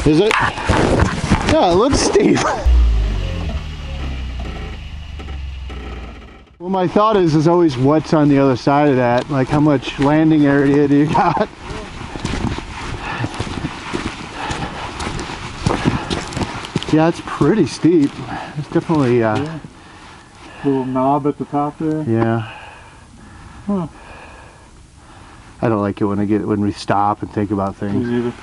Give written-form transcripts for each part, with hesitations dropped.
Is it? Yeah, it looks steep. Well, my thought is always what's on the other side of that. Like, how much landing area do you got? Yeah, it's pretty steep. It's definitely yeah. Little knob at the top there. Yeah. Huh. I don't like it when we stop and think about things. Me neither.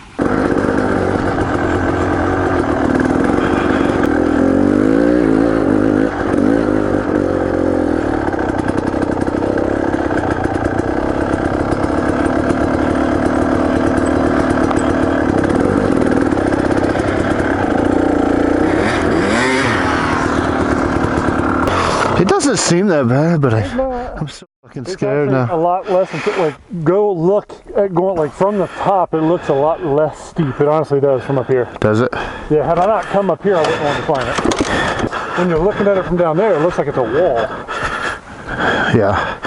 It doesn't seem that bad, but I'm so fucking scared now. A lot less, like, go look at going, like, from the top, it looks a lot less steep. It honestly does from up here. Does it? Yeah, had I not come up here, I wouldn't want to climb it. When you're looking at it from down there, it looks like it's a wall. Yeah.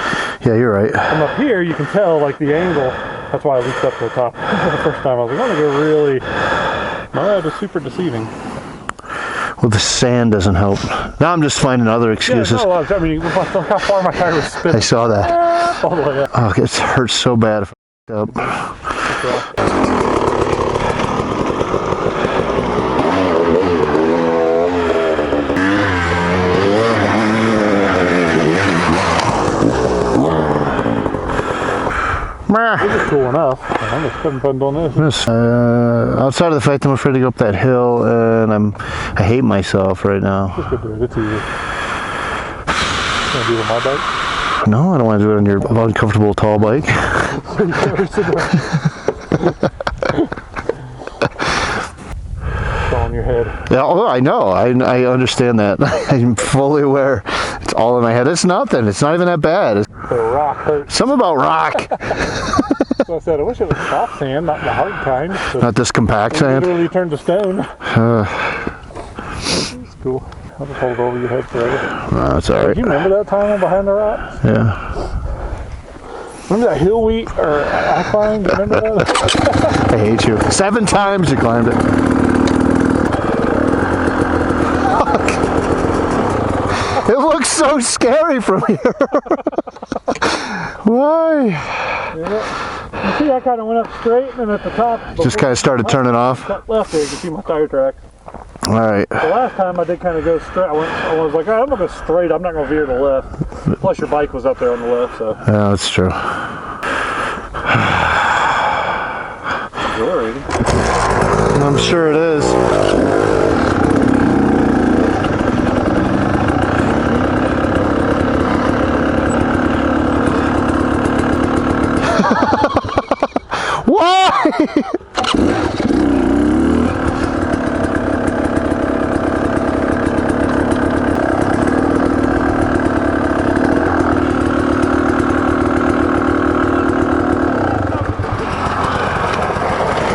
Yeah, you're right. From up here, you can tell, like, the angle. That's why I leaped up to the top. The first time I was like, I'm going to go really... No, it was super deceiving. Well, the sand doesn't help. Now I'm just finding other excuses. Yeah, no, I mean, look how far my tire was spinning. I saw that. All the way up. Oh, it hurts so bad if I up. This is cool enough. I'm just having fun doing this. Outside of the fact I'm afraid to go up that hill, and I hate myself right now. Just go do it. It's easy. You want to do it on my bike? No, I don't want to do it on your uncomfortable tall bike. It's all in your head. Yeah, oh, I know. I understand that. I'm fully aware. It's all in my head. It's nothing. It's not even that bad. The rock hurts. Something about rock. So I said, I wish it was soft sand, not the hard kind. So not this compact sand. Literally turned to stone. It's cool. I'll just hold it over your head forever. No, it's alright. Do you remember that time behind the rocks? Yeah. Remember that hill I climbed? Remember that? I hate you. 7 times you climbed it. It looks so scary from here. Why? Yeah. You see, I kind of went up straight, and then at the top... Just kind of started turning off? Cut left there, you can see my tire track. Alright. The last time I did kind of go straight. I was like, I'm going to go straight. I'm not going to veer to the left. Plus, your bike was up there on the left, so... Yeah, that's true. Exhilarating. I'm sure it is. Why?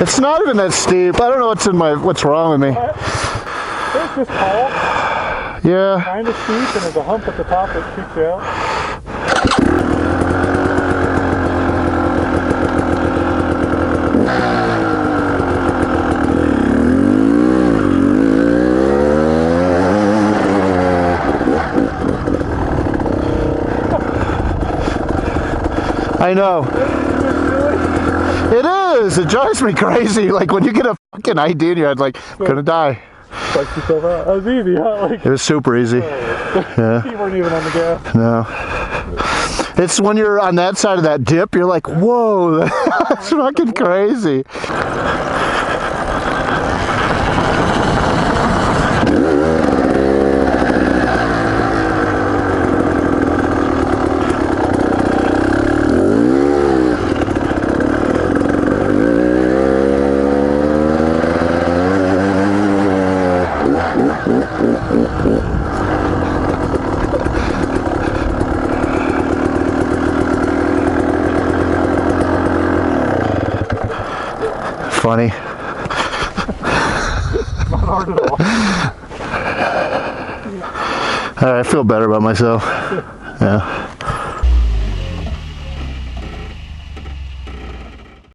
It's not even that steep. I don't know what's wrong with me. It's just tall. Yeah. Kind of steep, and there's a hump at the top that kicks you out. I know. It is. It drives me crazy. Like when you get a fucking idea in your head, like, I'm gonna die. Psych yourself out. That was easy, huh? Like, it was super easy. Yeah. You weren't even on the gas. No. It's when you're on that side of that dip, you're like, whoa, that's fucking crazy. Funny. Not hard at all. I feel better about myself. Yeah.